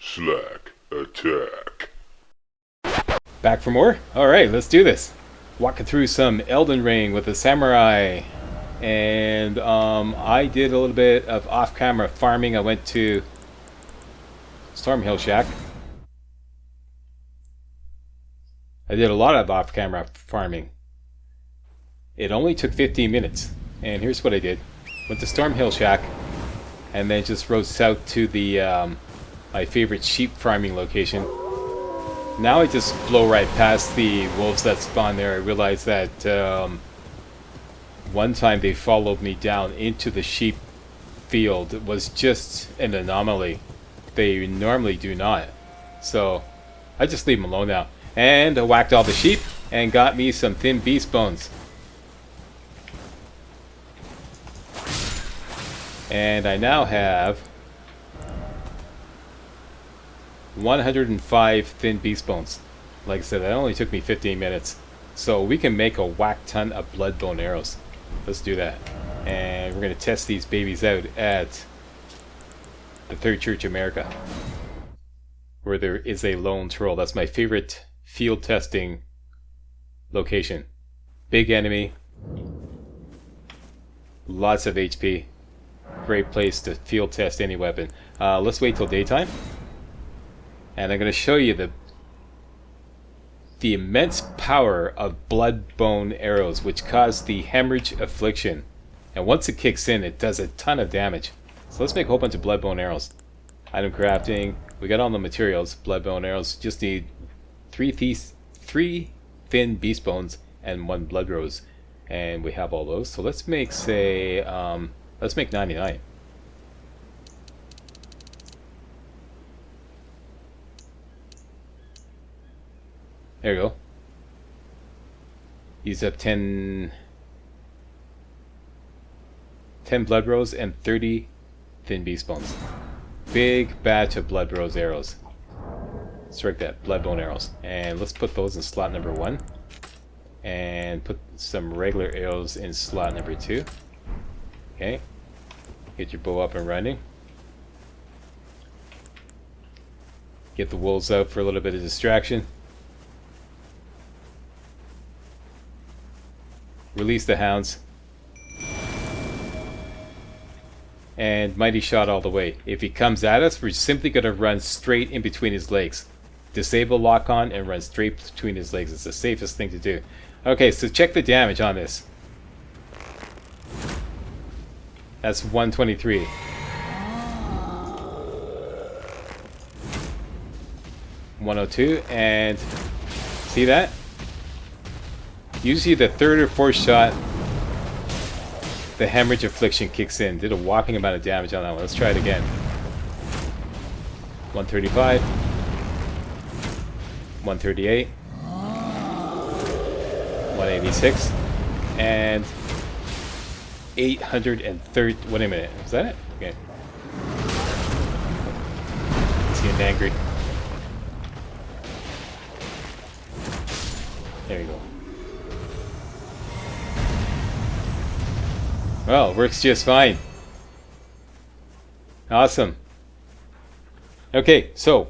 MajorSlackAttack. Back for more? Alright, let's do this. Walking through some Elden Ring with a samurai. And I did a little bit of off-camera farming. I went to Stormhill Shack. I did a lot of off-camera farming. It only took 15 minutes. And here's what I did. Went to Stormhill Shack. And then just rode south to the my favorite sheep farming location. Now I just blow right past the wolves that spawn there. I realized that one time they followed me down into the sheep field. It was just an anomaly. They normally do not. So I just leave them alone now. And I whacked all the sheep and got me some thin beast bones. And I now have 105 thin beast bones. Like I said, that only took me 15 minutes. So we can make a whack ton of Bloodbone arrows. Let's do that. And we're going to test these babies out at the Third Church America, where there is a lone troll. That's my favorite field testing location. Big enemy. Lots of HP. Great place to field test any weapon. Let's wait till daytime. And I'm going to show you the immense power of Bloodbone arrows, which cause the hemorrhage affliction. And once it kicks in, it does a ton of damage. So let's make a whole bunch of Bloodbone arrows. Item crafting. We got all the materials. Bloodbone arrows. Just need three thin beast bones and 1 blood rose. And we have all those. So let's make, say, let's make 99. There you go. Use up 10 blood rose and 30 thin beast bones. Big batch of blood rose arrows. Strike that, Bloodbone arrows. And let's put those in slot number 1. And put some regular arrows in slot number 2. Okay. Get your bow up and running. Get the wolves out for a little bit of distraction. Release the hounds. And mighty shot all the way. If he comes at us, we're simply going to run straight in between his legs. Disable lock on and run straight between his legs. It's the safest thing to do. Okay, so check the damage on this. That's 123. $102, and see that? Usually the third or fourth shot, the hemorrhage affliction kicks in. Did a whopping amount of damage on that one. Let's try it again. 135. 138. 186. And 830. Wait a minute. Was that it? Okay. He's getting angry. There you go. Well, works just fine. Awesome. Okay, so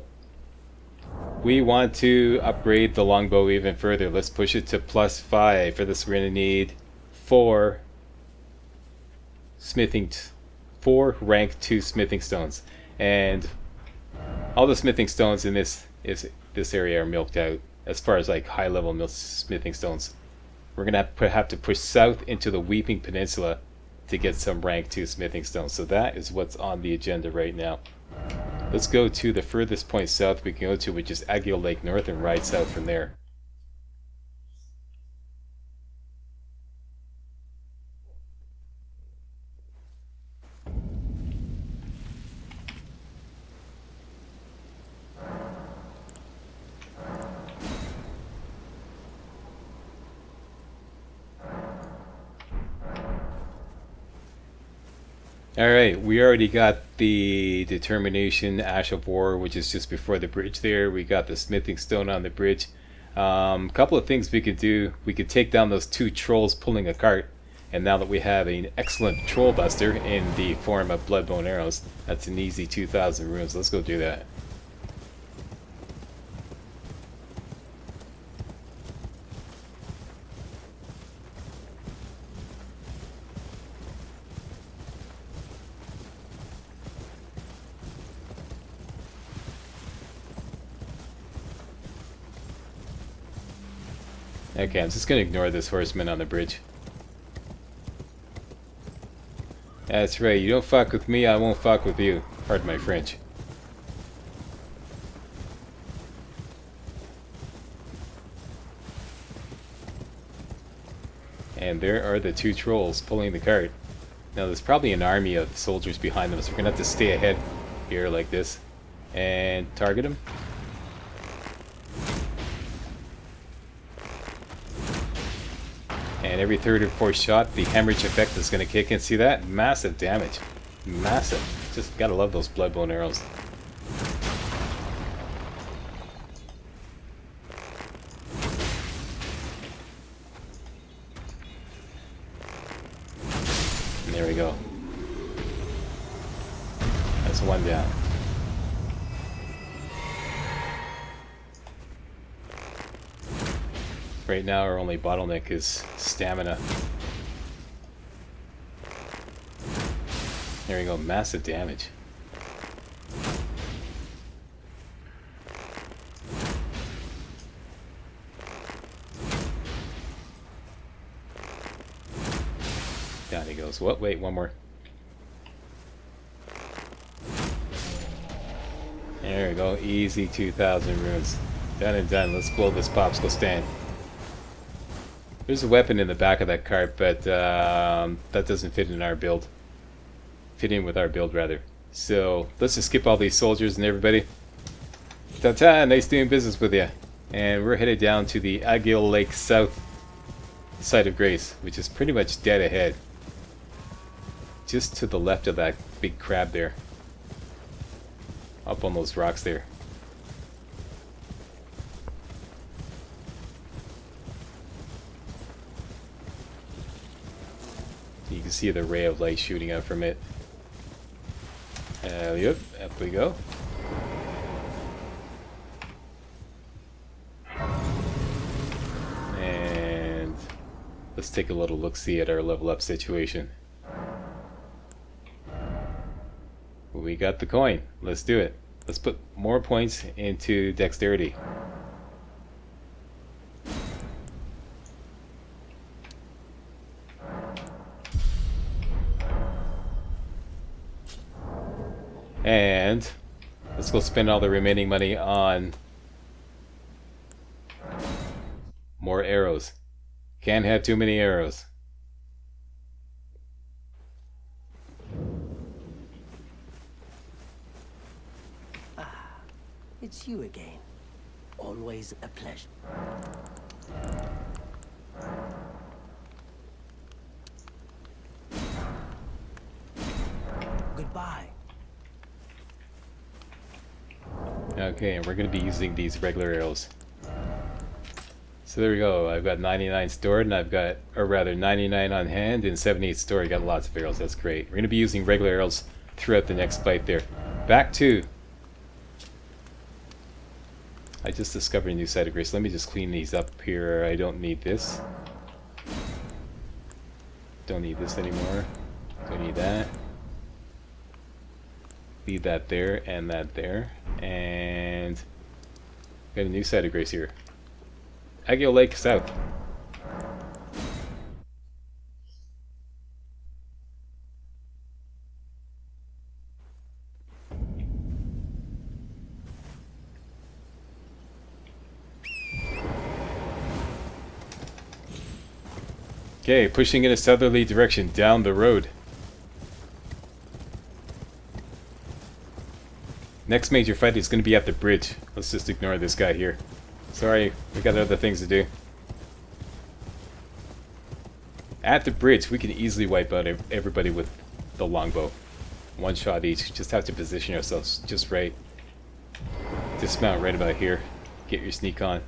we want to upgrade the longbow even further. Let's push it to +5. For this, we're going to need 4 rank 2 smithing stones, and all the smithing stones in this area are milked out. As far as like high level smithing stones, we're gonna have to push south into the Weeping Peninsula to get some rank 2 smithing stones. So that is what's on the agenda right now. Let's go to the furthest point south we can go to, which is Agio Lake North, and ride south from there. Alright, we already got the Determination Ash of War, which is just before the bridge there. We got the smithing stone on the bridge. Couple of things we could do. We could take down those 2 trolls pulling a cart. And now that we have an excellent troll buster in the form of Bloodbone arrows, that's an easy 2,000 runes. Let's go do that. Okay, I'm just gonna ignore this horseman on the bridge. That's right, you don't fuck with me, I won't fuck with you. Pardon my French. And there are the two trolls pulling the cart. Now there's probably an army of soldiers behind them, so we're gonna have to stay ahead here like this. And target them. And every third or fourth shot, the hemorrhage effect is going to kick in. See that? Massive damage. Massive. Just gotta love those Bloodbone arrows. And there we go. That's one down. Right now our only bottleneck is stamina. There we go, massive damage. Down he goes. What? Wait, one more. There we go, easy 2,000 runes. Done and done. Let's blow this popsicle stand. There's a weapon in the back of that cart, but that doesn't fit in our build. Fit in with our build, rather. So, let's just skip all these soldiers and everybody. Ta-ta! Nice doing business with you. And we're headed down to the Agile Lake South site of Grace, which is pretty much dead ahead. Just to the left of that big crab there. Up on those rocks there. You can see the ray of light shooting out from it. Yep, up we go. And let's take a little look-see at our level up situation. We got the coin. Let's do it. Let's put more points into dexterity. And let's go spend all the remaining money on more arrows. Can't have too many arrows. It's you again. Always a pleasure. Goodbye. Okay, and we're going to be using these regular arrows. So there we go. I've got 99 stored, and I've got, or rather 99 on hand and 78 stored. Got lots of arrows. That's great. We're going to be using regular arrows throughout the next fight there. Back to... I just discovered a new site of Grace. Let me just clean these up here. I don't need this. Don't need this anymore. Don't need that. Leave that there and that there. And got a new site of Grace here. Agile Lake South. Okay, pushing in a southerly direction down the road. Next major fight is going to be at the bridge. Let's just ignore this guy here. Sorry, we got other things to do. At the bridge, we can easily wipe out everybody with the longbow. One shot each. Just have to position ourselves just right. Dismount right about here. Get your sneak on.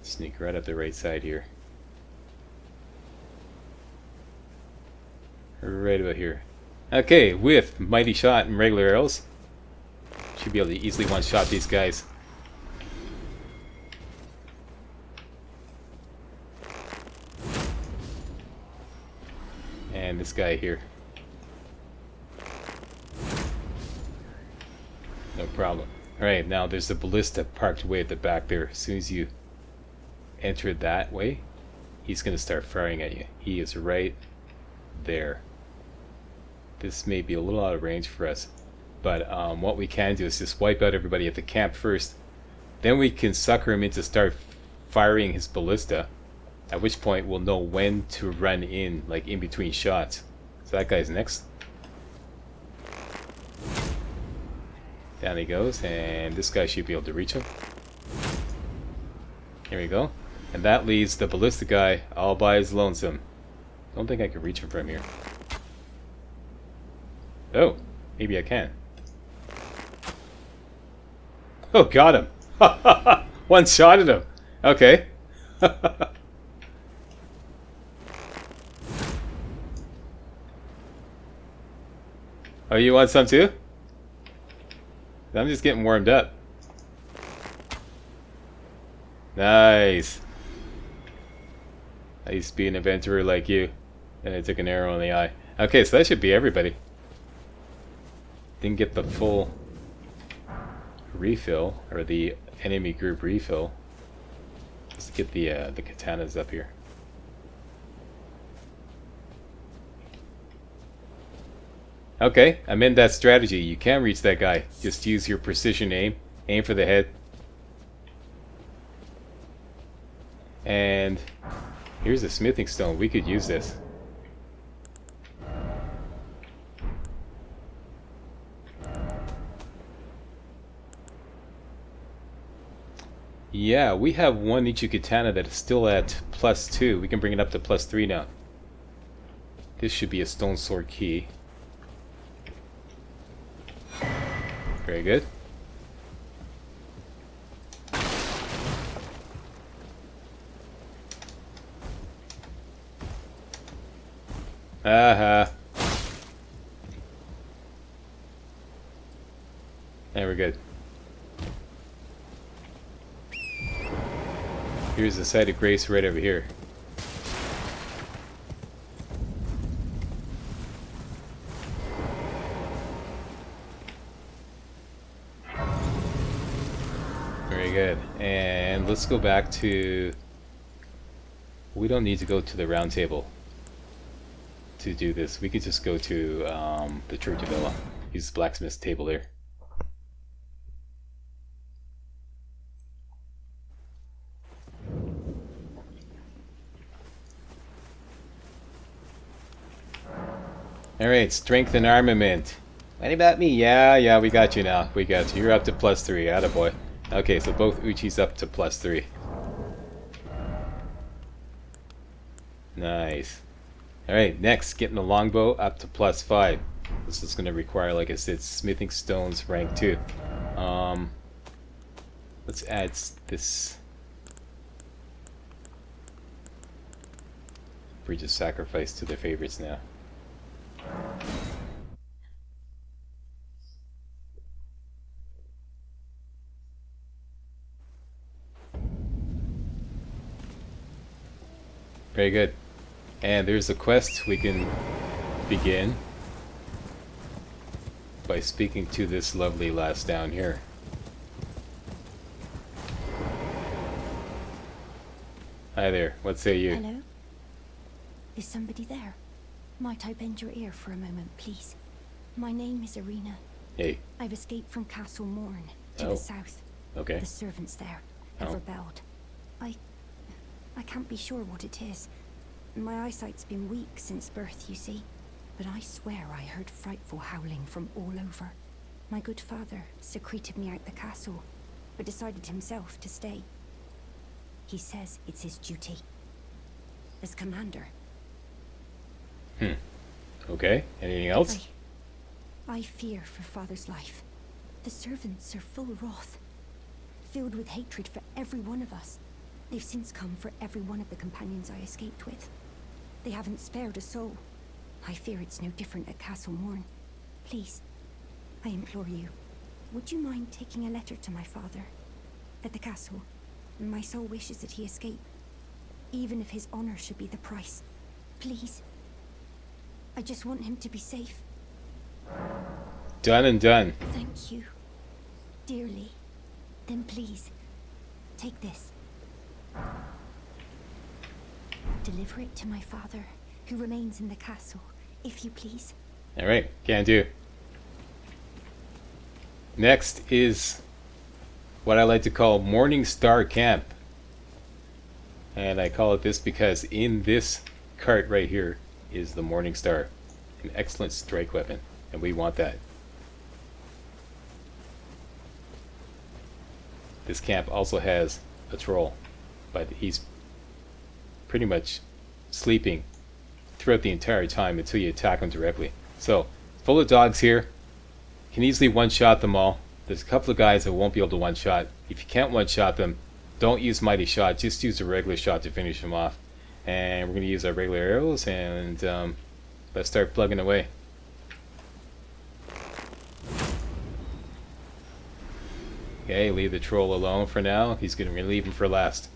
Sneak right up the right side here. Right about here. Okay, with Mighty Shot and regular arrows, should be able to easily one-shot these guys. And this guy here. No problem. Alright, now there's a ballista parked way at the back there. As soon as you enter that way, he's going to start firing at you. He is right there. This may be a little out of range for us, but what we can do is just wipe out everybody at the camp first. Then we can sucker him into start firing his ballista, at which point we'll know when to run in, like in between shots. So that guy's next. Down he goes, and this guy should be able to reach him. Here we go. And that leaves the ballista guy all by his lonesome. Don't think I can reach him from here. Oh, maybe I can. Oh, got him! One shot at him! Okay. Oh, you want some too? I'm just getting warmed up. Nice. I used to be an adventurer like you, and I took an arrow in the eye. Okay, so that should be everybody. Didn't get the full refill, or the enemy group refill. Let's get the katanas up here. Okay, I'm in that strategy. You can reach that guy. Just use your precision aim. Aim for the head. And here's a smithing stone. We could use this. Yeah, we have one Ichikatana that is still at +2. We can bring it up to +3 now. This should be a stone sword key. Very good. Aha. And we're good. Here's the site of grace right over here. Very good. And let's go back to... We don't need to go to the round table to do this. We could just go to the Church of Ella. Use the blacksmith's table there. Alright, strength and armament. What about me? Yeah, we got you now. We got you. You're up to +3. Attaboy. Okay, so both Uchi's up to +3. Nice. Alright, next, getting the longbow up to +5. This is going to require, like I said, smithing stones rank 2. Let's add this Bridge of Sacrifice to the favorites now. Very good. And there's a quest we can begin by speaking to this lovely lass down here. Hi there, what say you? Hello? Is somebody there? Might I bend your ear for a moment, please? My name is Irina. Hey. I've escaped from Castle Morn to Oh. the south. Okay. The servants there Oh. have rebelled. I can't be sure what it is. My eyesight's been weak since birth, you see. But I swear I heard frightful howling from all over. My good father secreted me out the castle, but decided himself to stay. He says it's his duty. As commander. Okay, anything else? I fear for father's life. The servants are full wrath, filled with hatred for every one of us. They've since come for every one of the companions I escaped with. They haven't spared a soul. I fear it's no different at Castle Morn. Please, I implore you, would you mind taking a letter to my father? At the castle, my sole wish is that he escape, even if his honor should be the price. Please. I just want him to be safe. Done and done. Thank you. dearly, then please, take this. Deliver it to my father, who remains in the castle, if you please. Alright, can do. Next is what I like to call Morning Star Camp. And I call it this because in this cart right here is the Morning Star. An excellent strike weapon, and we want that. This camp also has a troll, but he's pretty much sleeping throughout the entire time until you attack him directly. So, full of dogs here. Can easily one-shot them all. There's a couple of guys that won't be able to one-shot. If you can't one-shot them, don't use Mighty Shot. Just use a regular shot to finish them off. And we're going to use our regular arrows, and let's start plugging away. Okay, leave the troll alone for now. He's going to leave him for last.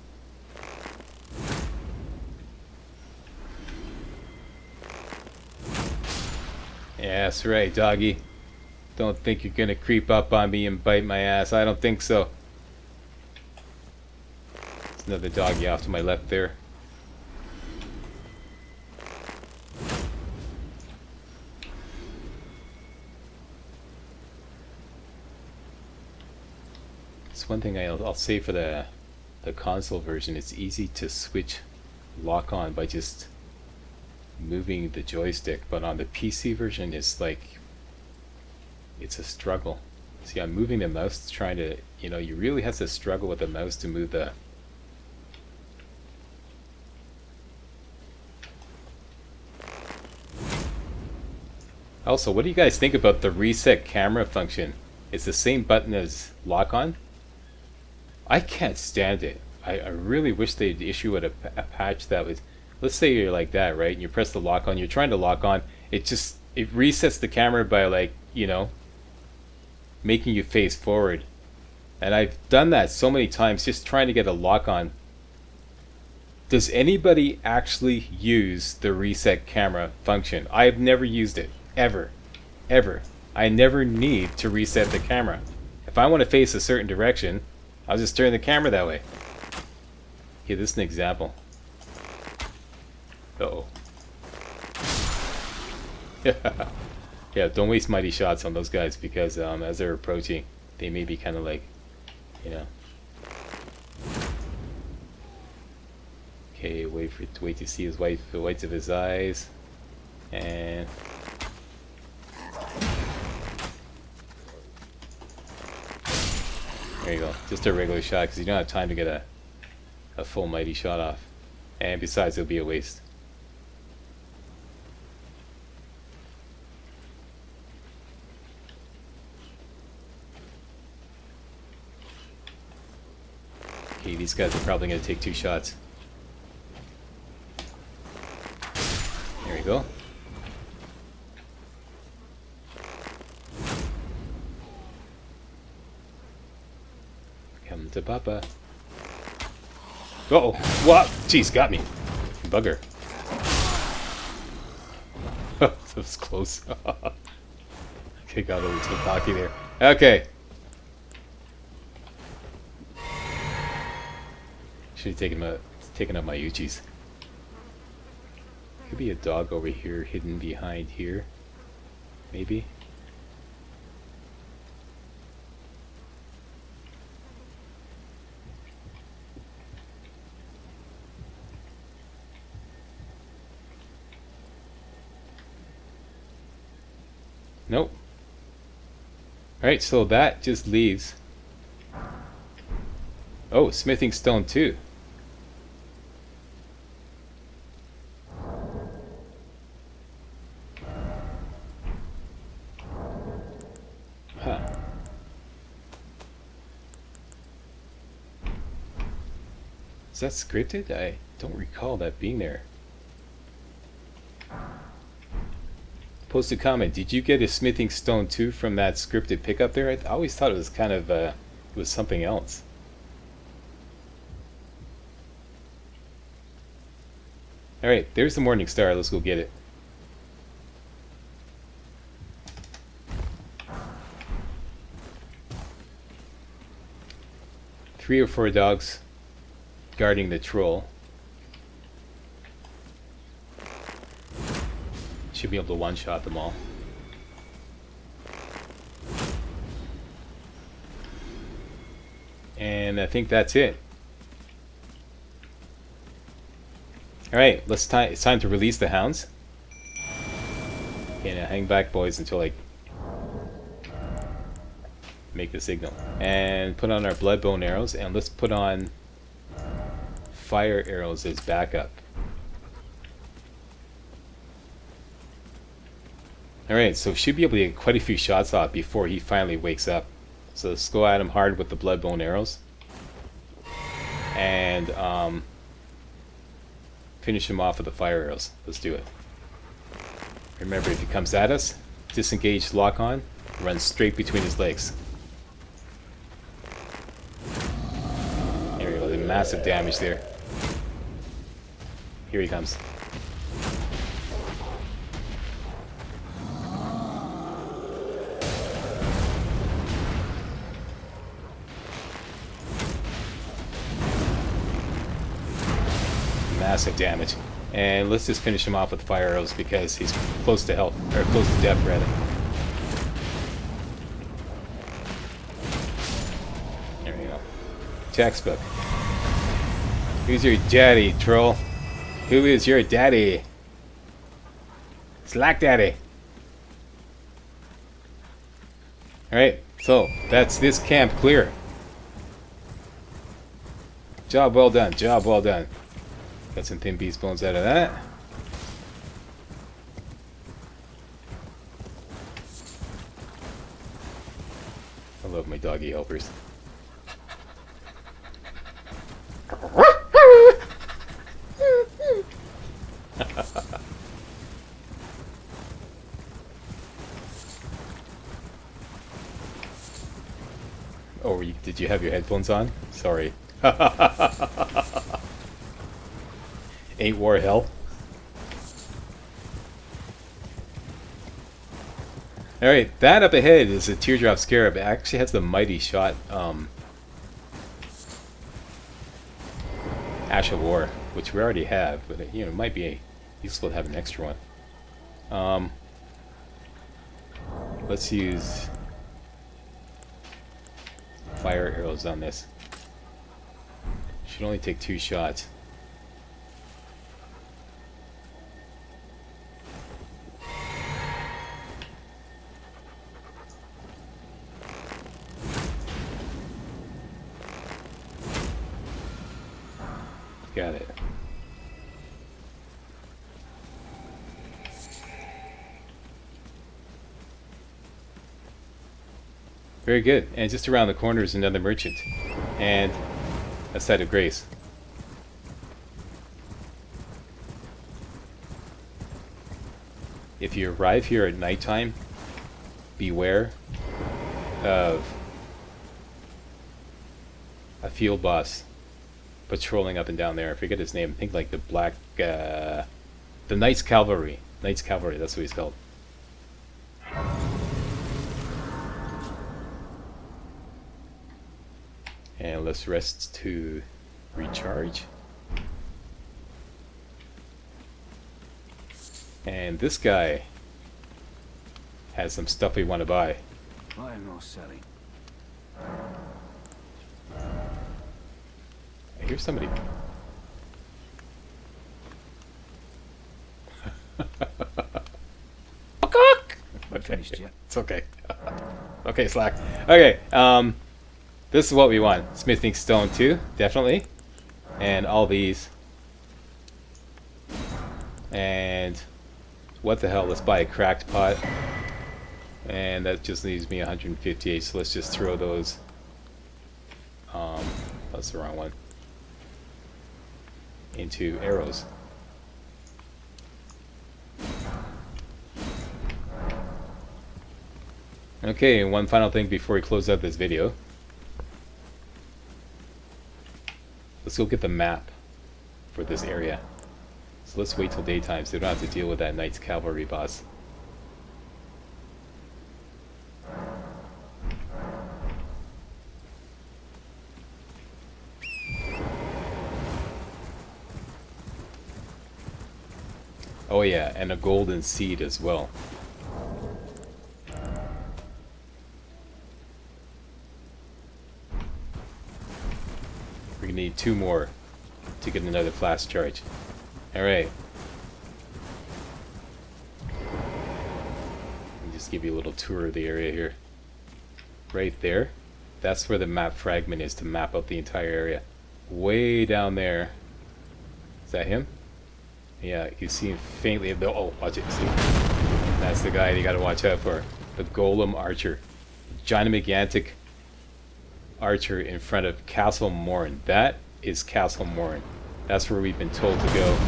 Yeah, that's right, doggy. Don't think you're gonna creep up on me and bite my ass. I don't think so. There's another doggy off to my left there. It's one thing I'll say for the console version. It's easy to switch lock on by just moving the joystick, but on the PC version it's like it's a struggle. See, I'm moving the mouse trying to, you really have to struggle with the mouse to move the Also, what do you guys think about the reset camera function? It's the same button as lock on. I can't stand it. I really wish they'd issue a patch that was, let's say you're like that, right? And you press the lock on, you're trying to lock on, it resets the camera by, like, making you face forward. And I've done that so many times just trying to get a lock on. Does anybody actually use the reset camera function? I've never used it. Ever. I never need to reset the camera. If I want to face a certain direction, I'll just turn the camera that way. Here, this is an example. Uh-oh. Yeah, don't waste mighty shots on those guys because as they're approaching, they may be kind of like, Okay, wait to see the whites of his eyes, and there you go. Just a regular shot because you don't have time to get a full mighty shot off, and besides, it'll be a waste. Okay, these guys are probably going to take 2 shots. There we go. Come to Papa. Uh-oh! What? Jeez, got me. Bugger. That was close. Okay, got a little too cocky there. Okay. Should have taken out my Uchis. Could be a dog over here hidden behind here. Maybe. Nope. Alright, so that just leaves. Oh, smithing stone too. Huh. Is that scripted? I don't recall that being there. Post a comment. Did you get a smithing stone too from that scripted pickup there? I always thought it was kind of it was something else. Alright, there's the Morning Star. Let's go get it. 3 or 4 dogs guarding the troll. Should be able to one-shot them all. And I think that's it. Alright, it's time to release the hounds. Okay, now hang back, boys, until I make the signal. And put on our Bloodbone arrows, and let's put on fire arrows as backup. Alright, so we should be able to get quite a few shots off before he finally wakes up. So let's go at him hard with the Bloodbone arrows. And finish him off with the fire arrows. Let's do it. Remember, if he comes at us, disengage, lock on, run straight between his legs. There we go, the massive damage there. Here he comes. Massive damage. And let's just finish him off with fire arrows because he's close to health, or close to death rather. There we go. Textbook. Who's your daddy, troll? Who is your daddy? Slack daddy. Alright, so that's this camp clear. Job well done, job well done. Got some thin beast bones out of that. I love my doggy helpers. Oh, did you have your headphones on? Sorry. Ain't war hell. Alright, that up ahead is a Teardrop Scarab. It actually has the Mighty Shot Ash of War, which we already have, but it, it might be useful to have an extra one. Let's use fire arrows on this. Should only take 2 shots. Got it. Very good. And just around the corner is another merchant. And a site of grace. If you arrive here at nighttime, beware of a field boss patrolling up and down there. I forget his name. I think like the Knights Cavalry. Knights Cavalry, that's what he's called. And let's rest to recharge. And this guy has some stuff we want to buy. Buying or selling? I hear somebody. Not finished yet. It's okay. Okay, Slack. Okay, this is what we want. Smithing stone too, definitely. And all these. And what the hell, let's buy a cracked pot. And that just leaves me 158, so let's just throw those. That's the wrong one. Into arrows. Okay, and one final thing before we close out this video. Let's go get the map for this area. So let's wait till daytime so we don't have to deal with that Knights Cavalry boss. Oh yeah, and a golden seed as well. We're gonna need 2 more to get another flash charge. Alright. Just give you a little tour of the area here. Right there, that's where the map fragment is to map out the entire area. Way down there. Is that him? Yeah, you see him faintly. Oh, watch it. See? That's the guy you gotta watch out for. The Golem Archer. Gigantic archer in front of Castle Morin. That is Castle Morin. That's where we've been told to go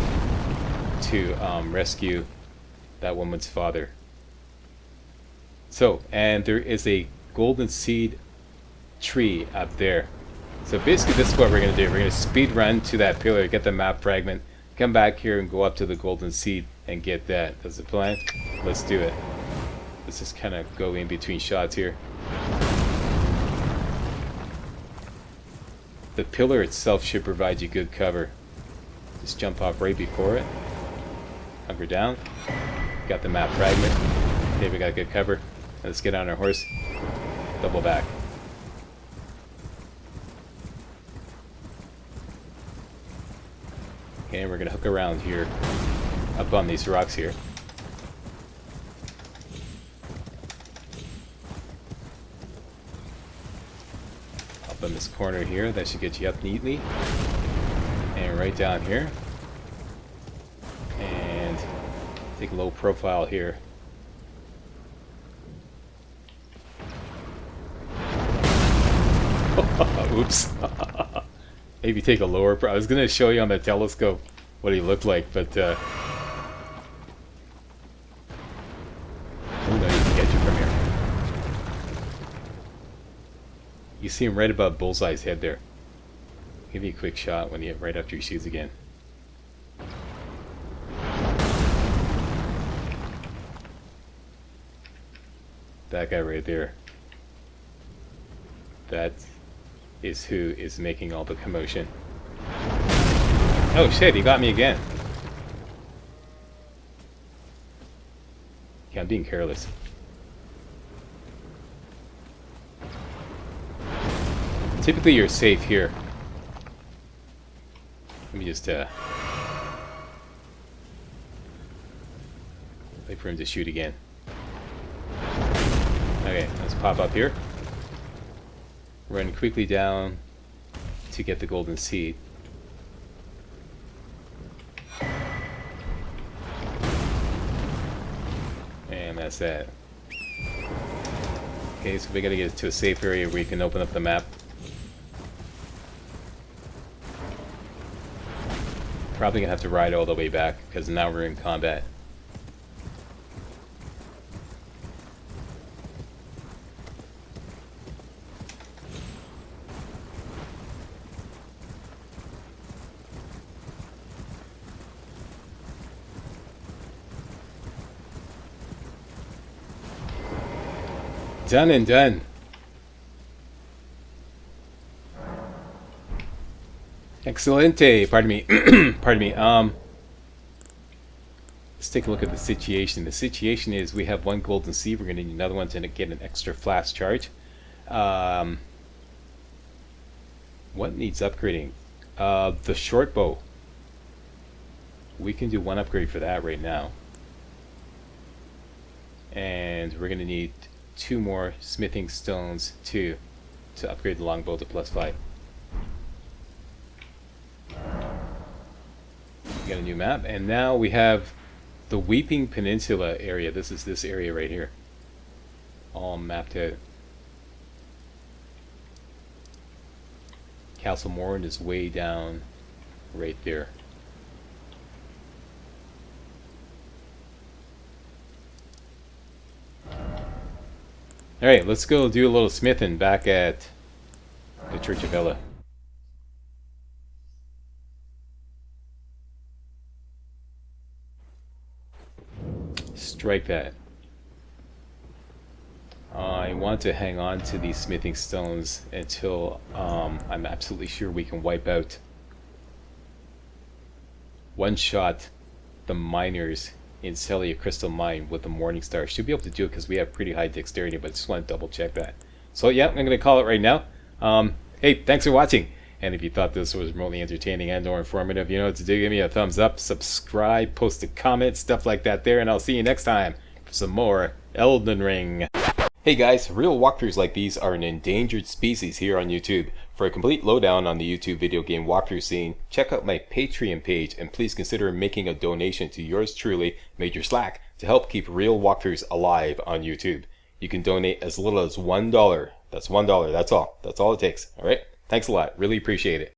to rescue that woman's father. So, and there is a golden seed tree up there. So basically this is what we're going to do. We're going to speed run to that pillar, get the map fragment, come back here and go up to the golden seed and get that. That's the plan? Let's do it. Let's just kind of go in between shots here. The pillar itself should provide you good cover. Just jump off right before it. Hunker down. Got the map fragment. Okay, we got good cover. Let's get on our horse. Double back. Okay, we're gonna hook around here, up on these rocks here. Up on this corner here, that should get you up neatly. And right down here. And take a low profile here. Oops. Maybe take a lower I was gonna show you on the telescope what he looked like, but oh no, you can get you from here. You see him right above Bullseye's head there. Give you a quick shot when you right after he shoots again. That guy right there. That is who is making all the commotion. Oh shit, he got me again. Yeah, I'm being careless. Typically you're safe here. Let me just wait for him to shoot again. Okay, let's pop up here. Run quickly down to get the golden seed. And that's that. Okay, so we gotta get to a safe area where you can open up the map. Probably gonna have to ride all the way back because now we're in combat. Done and done. Excelente. Pardon me. Pardon me. Let's take a look at the situation. The situation is we have 1 golden seed. We're going to need another one to get an extra flash charge. What needs upgrading? The short bow. We can do 1 upgrade for that right now. And we're going to need 2 more smithing stones to upgrade the longbow to +5. We got a new map, and now we have the Weeping Peninsula area. This is this area right here, all mapped out. Castle Morin is way down right there. Alright, let's go do a little smithing back at the Church of Ella. Strike that. I want to hang on to these smithing stones until I'm absolutely sure we can wipe out one shot the miners in Celia Crystal Mine with the Morning Star. Should be able to do it because we have pretty high dexterity, but I just want to double check that. So yeah, I'm going to call it right now. Hey, thanks for watching. And if you thought this was remotely entertaining and or informative, you know what to do. Give me a thumbs up, subscribe, post a comment, stuff like that there. And I'll see you next time for some more Elden Ring. Hey guys, real walkthroughs like these are an endangered species here on YouTube. For a complete lowdown on the YouTube video game walkthrough scene, check out my Patreon page and please consider making a donation to yours truly, Major Slack, to help keep real walkthroughs alive on YouTube. You can donate as little as $1. That's $1, that's all. That's all it takes, alright? Thanks a lot, really appreciate it.